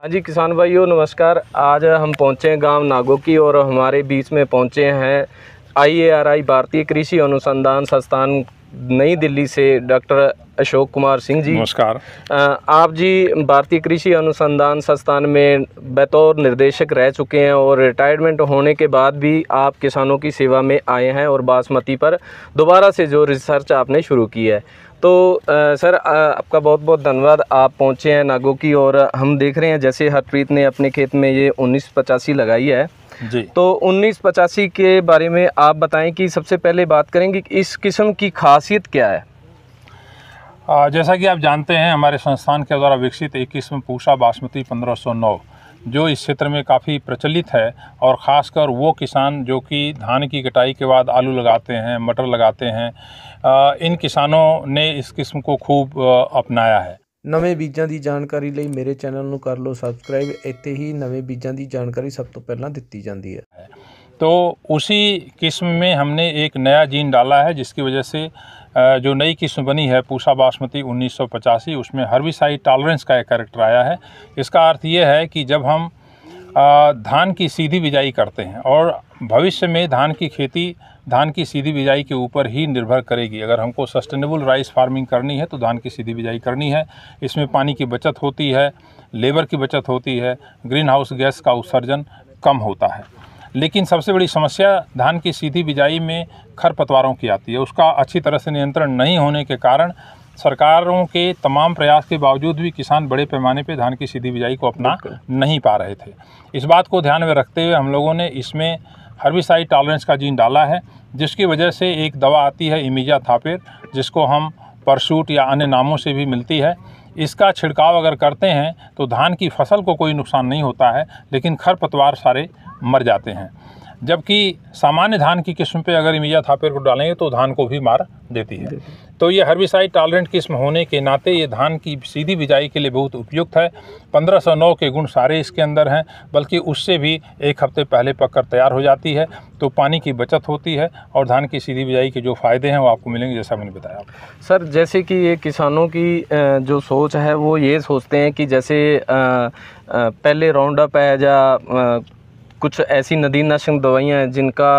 हाँ जी किसान भाइयों नमस्कार। आज हम पहुँचे हैं गांव नागो की और हमारे बीच में पहुँचे हैं IARI भारतीय कृषि अनुसंधान संस्थान नई दिल्ली से डॉक्टर अशोक कुमार सिंह जी। नमस्कार। आप जी भारतीय कृषि अनुसंधान संस्थान में बतौर निर्देशक रह चुके हैं और रिटायरमेंट होने के बाद भी आप किसानों की सेवा में आए हैं और बासमती पर दोबारा से जो रिसर्च आपने शुरू की है। तो सर आपका बहुत बहुत धन्यवाद। आप पहुंचे हैं नागो की और हम देख रहे हैं जैसे हरप्रीत ने अपने खेत में ये 1985 लगाई है जी। तो 1985 के बारे में आप बताएं कि सबसे पहले बात करेंगे कि इस किस्म की खासियत क्या है। जैसा कि आप जानते हैं हमारे संस्थान के द्वारा विकसित एक किस्म पूसा बासमती 1509 जो इस क्षेत्र में काफ़ी प्रचलित है और ख़ासकर वो किसान जो कि धान की कटाई के बाद आलू लगाते हैं, मटर लगाते हैं, इन किसानों ने इस किस्म को खूब अपनाया है। नਵੇਂ ਬੀਜਾਂ ਦੀ ਜਾਣਕਾਰੀ ਲਈ ਮੇਰੇ ਚੈਨਲ ਨੂੰ ਕਰ ਲਓ ਸਬਸਕ੍ਰਾਈਬ। ਇੱਥੇ ही नਵੇਂ ਬੀਜਾਂ ਦੀ ਜਾਣਕਾਰੀ सब तो पहला ਦਿੱਤੀ ਜਾਂਦੀ है। तो उसी किस्म में हमने एक नया जीन डाला है जिसकी वजह से जो नई किस्म बनी है पूसा बासमती 1985 उसमें हर्बिसाइड टॉलरेंस का एक कैरेक्टर आया है। इसका अर्थ ये है कि जब हम धान की सीधी बिजाई करते हैं और भविष्य में धान की खेती धान की सीधी बिजाई के ऊपर ही निर्भर करेगी। अगर हमको सस्टेनेबल राइस फार्मिंग करनी है तो धान की सीधी बिजाई करनी है। इसमें पानी की बचत होती है, लेबर की बचत होती है, ग्रीन हाउस गैस का उत्सर्जन कम होता है। लेकिन सबसे बड़ी समस्या धान की सीधी बिजाई में खरपतवारों की आती है। उसका अच्छी तरह से नियंत्रण नहीं होने के कारण सरकारों के तमाम प्रयास के बावजूद भी किसान बड़े पैमाने पे धान की सीधी बिजाई को अपना नहीं पा रहे थे। इस बात को ध्यान में रखते हुए हम लोगों ने इसमें हर्बिसाइड टॉलरेंस का जीन डाला है जिसकी वजह से एक दवा आती है इमिजाथापिर जिसको हम परशूट या अन्य नामों से भी मिलती है। इसका छिड़काव अगर करते हैं तो धान की फसल को कोई नुकसान नहीं होता है लेकिन खरपतवार सारे मर जाते हैं। जबकि सामान्य धान की किस्म पे अगर इमिजाथापिर को डालेंगे तो धान को भी मार देती है। तो ये हर्बिसाइड टॉलरेंट किस्म होने के नाते ये धान की सीधी बिजाई के लिए बहुत उपयुक्त है। 1509 के गुण सारे इसके अंदर हैं, बल्कि उससे भी एक हफ्ते पहले पककर तैयार हो जाती है। तो पानी की बचत होती है और धान की सीधी बिजाई के जो फ़ायदे हैं वो आपको मिलेंगे जैसा मैंने बताया। सर जैसे कि ये किसानों की जो सोच है वो ये सोचते हैं कि जैसे पहले राउंड अप है या कुछ ऐसी नदीनाशक दवाइयाँ हैं जिनका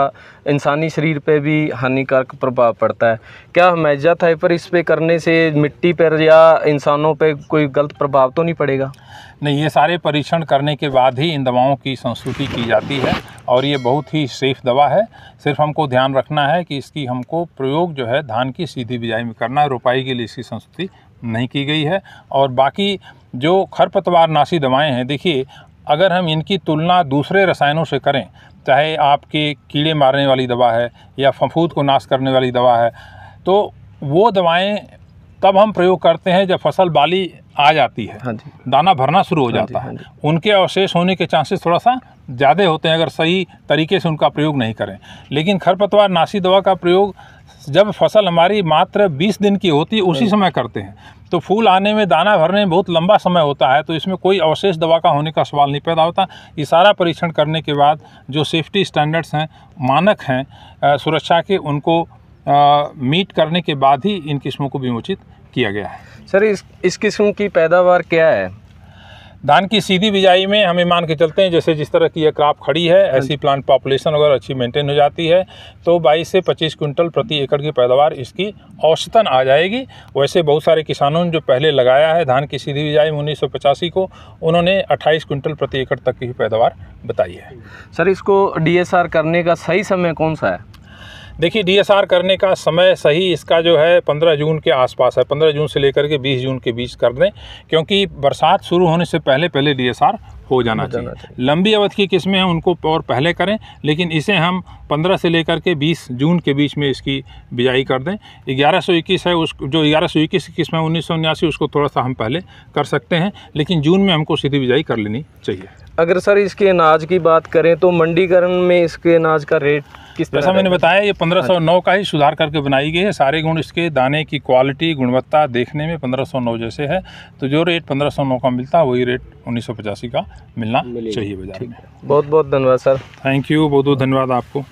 इंसानी शरीर पे भी हानिकारक प्रभाव पड़ता है। क्या इमिजाथापिर इस पे करने से मिट्टी पर या इंसानों पे कोई गलत प्रभाव तो नहीं पड़ेगा? नहीं, ये सारे परीक्षण करने के बाद ही इन दवाओं की संस्तुति की जाती है और ये बहुत ही सेफ़ दवा है। सिर्फ हमको ध्यान रखना है कि इसकी हमको प्रयोग जो है धान की सीधी बिजाई में करना है। रोपाई के लिए इसकी संस्तुति नहीं की गई है। और बाकी जो खरपतवार नाशी दवाएँ हैं, देखिए अगर हम इनकी तुलना दूसरे रसायनों से करें, चाहे आपके कीड़े मारने वाली दवा है या फफूंद को नाश करने वाली दवा है, तो वो दवाएं तब हम प्रयोग करते हैं जब फसल बाली आ जाती है। हाँ जी। दाना भरना शुरू हो जाता है। उनके अवशेष होने के चांसेस थोड़ा सा ज़्यादा होते हैं अगर सही तरीके से उनका प्रयोग नहीं करें। लेकिन खरपतवार नाशी दवा का प्रयोग जब फसल हमारी मात्र 20 दिन की होती है उसी समय करते हैं। तो फूल आने में, दाना भरने में बहुत लंबा समय होता है, तो इसमें कोई अवशेष दवा का होने का सवाल नहीं पैदा होता। ये सारा परीक्षण करने के बाद जो सेफ्टी स्टैंडर्ड्स हैं, मानक हैं सुरक्षा के, उनको मीट करने के बाद ही इन किस्मों को विमोचित किया गया है। सर इस किस्म की पैदावार क्या है? धान की सीधी बिजाई में हमें मान के चलते हैं जैसे जिस तरह की यह क्रॉप खड़ी है ऐसी प्लांट पॉपुलेशन अगर अच्छी मेंटेन हो जाती है तो 22 से 25 क्विंटल प्रति एकड़ की पैदावार इसकी औसतन आ जाएगी। वैसे बहुत सारे किसानों ने जो पहले लगाया है धान की सीधी बिजाई में 1985 को, उन्होंने 28 क्विंटल प्रति एकड़ तक की पैदावार बताई है। सर इसको DSR करने का सही समय कौन सा है? देखिए DSR करने का समय सही इसका जो है 15 जून के आसपास है। 15 जून से लेकर के 20 जून के बीच कर दें, क्योंकि बरसात शुरू होने से पहले पहले DSR हो जाना चाहिए। लंबी अवधि की किस्में हैं उनको और पहले करें, लेकिन इसे हम 15 से लेकर के 20 जून के बीच में इसकी बिजाई कर दें। 1121 है, उस जो 1121 की किस्म है 1979 उसको थोड़ा सा हम पहले कर सकते हैं, लेकिन जून में हमको सीधी बिजाई कर लेनी चाहिए। अगर सर इसके अनाज की बात करें तो मंडीकरण में इसके अनाज का रेट किस तरह? जैसा मैंने बताया ये 1509 का ही सुधार करके बनाई गई है। सारे गुण इसके दाने की क्वालिटी, गुणवत्ता देखने में 1509 जैसे है, तो जो रेट 1509 का मिलता है वही रेट 1985 का मिलना चाहिए बाजार में। बहुत बहुत धन्यवाद सर। थैंक यू, बहुत बहुत धन्यवाद आपको।